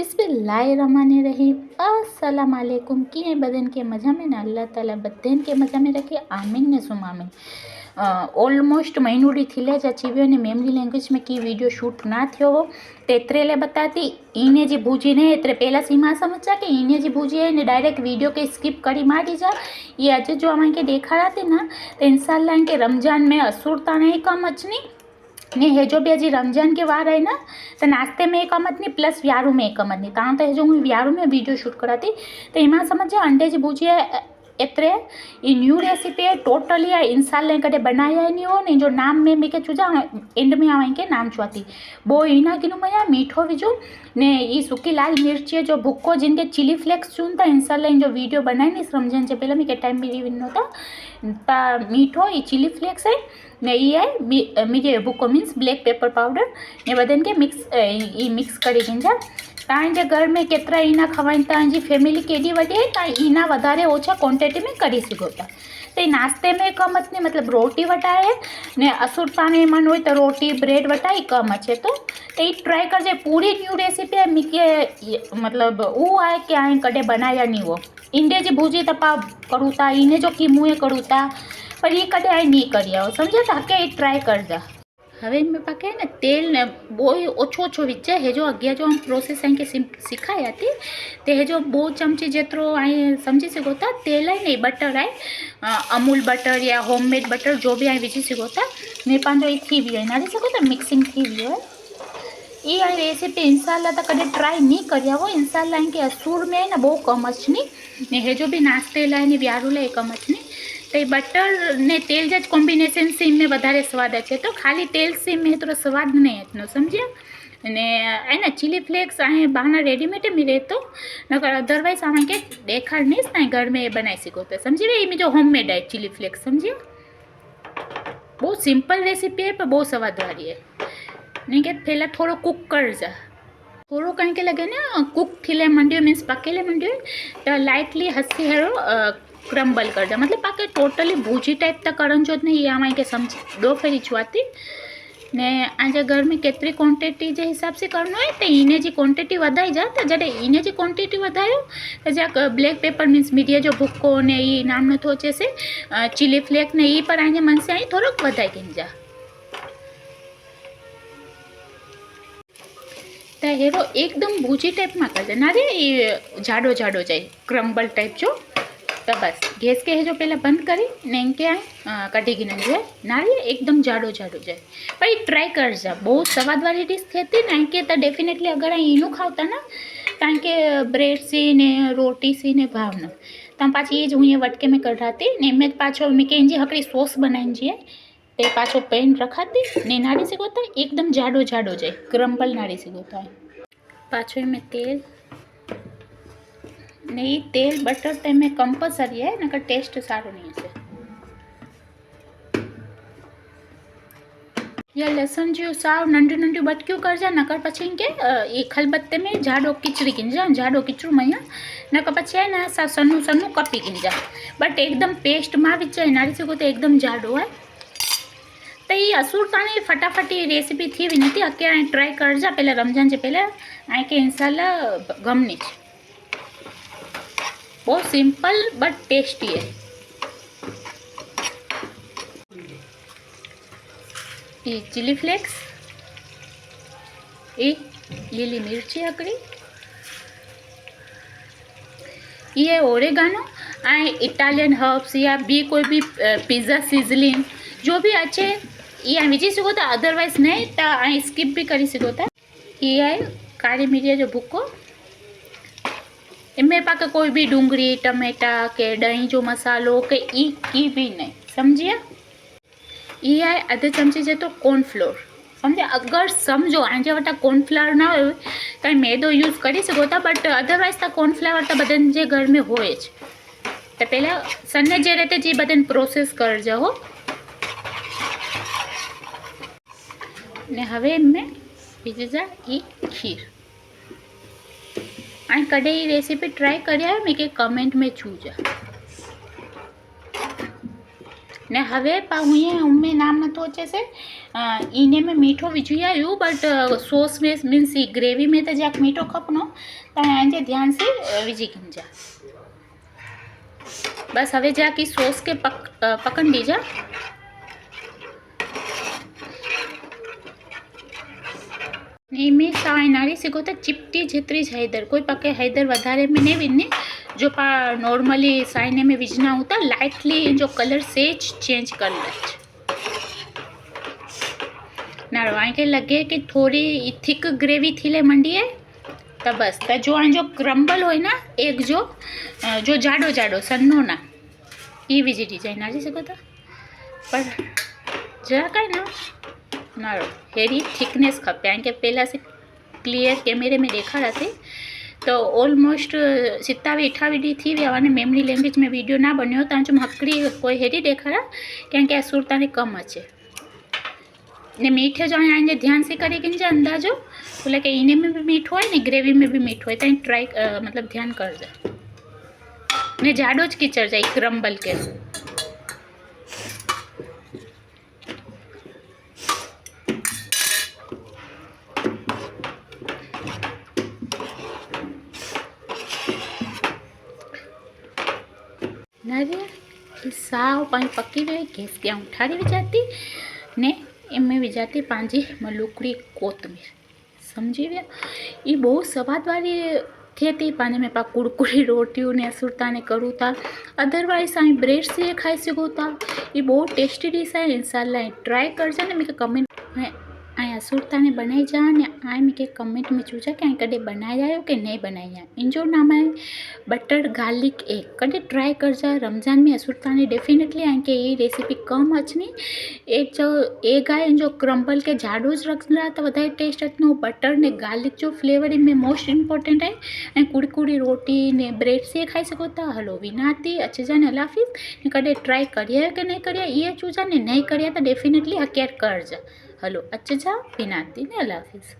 बिस्मिल्लाहिर्रहमानिर्रहीम। अस्सलाम वालेकुम। कीअं बदन के मज़ा में न अल्लाह ताला बदन के मज़ा में रखे। आमीन ने सुम आमीन। ऑलमोस्ट महीनो डी थी ज अची वियो ने मेमरी लैंग्वेज में की वीडियो शूट ना थियो हो तो एतरे ले बताती ईने जी भूजी ने एतरे पहला सीमा समझा कि ईने जी भूजी है ने डायरेक्ट वीडियो के स्किप करी मारी जा। ये अज जो अमें के देखा थी ना तो इंशाल्लाह इनके रमजान में असुरता नहीं कम अचनी ने हेजो भी हजी रमजान के वार है ना तो नाश्ते में एक अमत नहीं प्लस व्यारू में एक अमत नहीं तव्हां तो हेजो हूँ व्यारू में वीडियो शूट कराती तो एम समझो अंडे की भुजिया एतरे ये न्यू रेसिपी है टोटली है इंसान कदे बनाया नहीं हो नहीं जो नाम में मैं चूजा एंड में आवा के नाम चुआती बो इना किलो मैं मीठो विझो ने ये सूकी लाल मिर्ची जो भुक्को जिनके चिली फ्लेक्स चून था इंशाल्लाह जो वीडियो बनाई नहीं रमजान से पहले मैं टाइम भी विनो था मीठो ये चिली फ्लेक्स है ने ये है मुझे भुक्को मीन्स ब्लैक पेपर पाउडर ने बदन के मिक्स करी गिंजा तव्हांजे घर में केतरा ईना खवाइन तव्हांजी फैमिली केडी वडी है तव्हां ईना वधारे ओछा क्वांटिटी में करी सघो था तो नाश्ते में कम अचे मतलब रोटी वटाए ने असुरता ने मन हो तो रोटी ब्रेड वटाई कम अचे तो ये ट्राई करजे पूरी न्यू रेसिपी है मिके मतलब वो है कि आए कदे बनाया नहीं वो इंडे जी भूजी तपा करूँ था इने जो की मुँह करूँ था पर ये कदे आए नहीं करिया समझे तो हके ट्राई करजा। हवे में पाके ने तेल ने बो ओछो ओछो विचे है जो अगिया जो हम प्रोसेस आई के सिखाया थी ते है जो 2 चमची जेतरो आई समझी सको था तेल है नहीं बटर है अमूल बटर या होममेड बटर जो भी आई विझी सको था ने पांजो थी भी है नारी सको था मिक्सिंग थी भी है ये आई रेसिपी इंशाल्लाह तो कदे ट्राई नहीं करिया वो इंशाल्लाह इनके असूर में ना बहु कम अचनी ने है जो भी नाश्ते लाए ने व्यारू लाए कम अचनी तो बटर ने तेल जा कॉम्बिनेशन से इनमें वधारे स्वाद अचे तो खाली तेल से में तो स्वाद नहीं अचनो समझिया ने है ना चिली फ्लेक्स आए बहाना रेडीमेड मिले तो नकर अदरवाइज आवे के देखाड़ नहीं ना घर में बनाई सको तो समझी वे में जो होममेड है चिली फ्लेक्स समझिए बहुत सिंपल रेसिपी है पर बहुत स्वाद वाली है नहीं के पहला थोड़ा कुक कर जा थोड़ो कहीं के लगे ना कुक थी मंडियो मीन्स पकेले मंडियो तो लाइटली हसी हेरो क्रम्बल कर दे मतलब पाके टोटली भूजी टाइप तक करण जो नहीं ये आमाई के समझ 2 फेरी छुआती ने आज घर में केतरी क्वांटिटी जे हिसाब से करनो है तो इने जी क्वांटिटी वधाई जा तो जडे इने जी क्वांटिटी वधायो तो जा ब्लैक पेपर मीन्स मीडिया जो भुक्को ने ये नाम न थो से चिली फ्लेक ने ये पर आने मन से आई थोड़ो वधाई गिंजा तो हेरो एकदम भूजी टाइप में कर देना रे ये जाडो जाडो जाए क्रम्बल टाइप जो तो बस गैस के है जो पहला बंद करी ने के आए कटी गिन जो नारी एकदम जाडो जाडो जाए पर ये ट्राई कर जा बहुत स्वाद वाली डिश थी ना के तो डेफिनेटली अगर ईनू खावता ना कारण के ब्रेड सी ने रोटी सी ने भाव न तो पाची ये हूँ ये वटके में कढ़ाती ने में पाछो मिके इंजी हकड़ी सॉस बनाई जी ते पाछो पेन रखाती ने नारी से गोता एकदम जाडो जाडो जाए क्रम्बल नारी से गोता है पाछो में तेल नहीं तेल बटर तो में कंपलसरी है नकर टेस्ट सारो नहीं है या लहसुन जो साव नंढू नंढू बटक्यू कर जा नकर पछी के ये खलबत्ते में जाडो किचड़ी गिंजा जाडो किचड़ू मैं नकर पछी है ना सा सन्नू सन्नू कपी गिंजा बट एकदम पेस्ट में विचार नारी से को तो एकदम जाडो है तो ये असुरता ने फटाफट ये रेसिपी थी भी नहीं अके ट्राई कर जा पहले रमजान से पहले आए के इंशाल्लाह गमनी बहुत सिंपल बट टेस्टी है ये चिली फ्लेक्स ये लीली मिर्ची हकड़ी ये ओरेगानो आए इटालियन हर्ब्स या भी कोई भी पिज़्ज़ा सीजलिंग जो भी अच्छे ये विझी सको था अदरवाइज नहीं तो आई स्किप भी करी सको था ये है काली मिर्ची जो भुक्को इनमें पाके कोई भी डूंगरी टमेटा के दही जो मसालो के ई की भी नहीं समझिए ये है आधे चमची जे तो कॉर्नफ्लोर समझे अगर समझो आजे वटा कॉर्नफ्लावर ना हो कहीं मैदो यूज करी सको था बट अदरवाइज तो कॉर्नफ्लावर तो बदन जे घर में होए तो पहले सन्ने जे रहते जी बदन प्रोसेस कर जाओ ने हवे इनमें बीजा ये खीर आई कदे ये रेसिपी ट्राई करिया है मैं कमेंट में छूजा ने हवे पाहुए उनमें नाम न तो अचे से इने में मीठो विझी आयो बट सॉस में मीन्स ग्रेवी में तो जाक मीठो खपनो तो ध्यान से विझी गिंजा बस हवे जाकी सॉस के पकन दीजा में साई नारी सिगो तो चिपटी जेतरी ज हैदर कोई पके हैदर वधारे में नहीं विझने जो पा नॉर्मली साइने में विझना होता लाइटली जो कलर सेज चेंज कर ले ना वहाँ के लगे कि थोड़ी थिक ग्रेवी थी ले मंडी है तो बस तो जो क्रम्बल हो ना एक जो जाडो जाडो सन्नो ना ये विझी दीजाय नाजी सको तो पर जरा कहीं ना हेरी थिकनेस खपे कारण के पहला से क्लियर कैमरे में देखा रहा थे तो ऑलमोस्ट 27-28 डी थी वे मेमरी लैंग्वेज में वीडियो ना बनो तो जो हकड़ी कोई हेरी देखा रहा क्या असुरता ने कम अच्छे ने मीठे जो आने ध्यान से करे कि अंदाजो बोले कि इने में भी मीठो है ने ग्रेवी में भी मीठो है तो ट्राई मतलब ध्यान कर जाए ने जाडो ज कीचड़ जाए क्रम्बल के साव पानी पकी रही गैस क्या उठाड़ी विजाती ने एम विजाती पांजी मलूकड़ी कोतमीर समझी गया ये बहुत स्वाद वाली थी थी पाने में पा कुड़कुड़ी रोटियों ने असुरता ने करूँ था अदरवाइज आई ब्रेड से खाई सको था ये बहुत टेस्टी डिश है इंशाल्लाह ट्राई कर जाने मेरे कमेंट आई असुरता ने बनाई जा ने आई मेरे कमेंट में चूजा कि कदे बनाया हो कि नहीं बनाया इन जो नाम है बटर गार्लिक एग कदे ट्राई कर जा रमजान में असुरता ने डेफिनेटली आई के ये रेसिपी कम अच्छी एक जो एग आए जो क्रम्बल के जाडो ज रख रहा तो वधारे टेस्ट अच्छो बटर ने गार्लिक जो फ्लेवर इनमें मोस्ट इम्पोर्टेंट है कुड़कुड़ी रोटी ने ब्रेड से खाई सको था हलो विनाती अच्छे जाने अलाफिस कदे ट्राई करिए कि नहीं करिए ये चूजा ने नहीं करिए तो डेफिनेटली हकेर कर जा हलो अच्छे जा विनाती ने अलाफिस।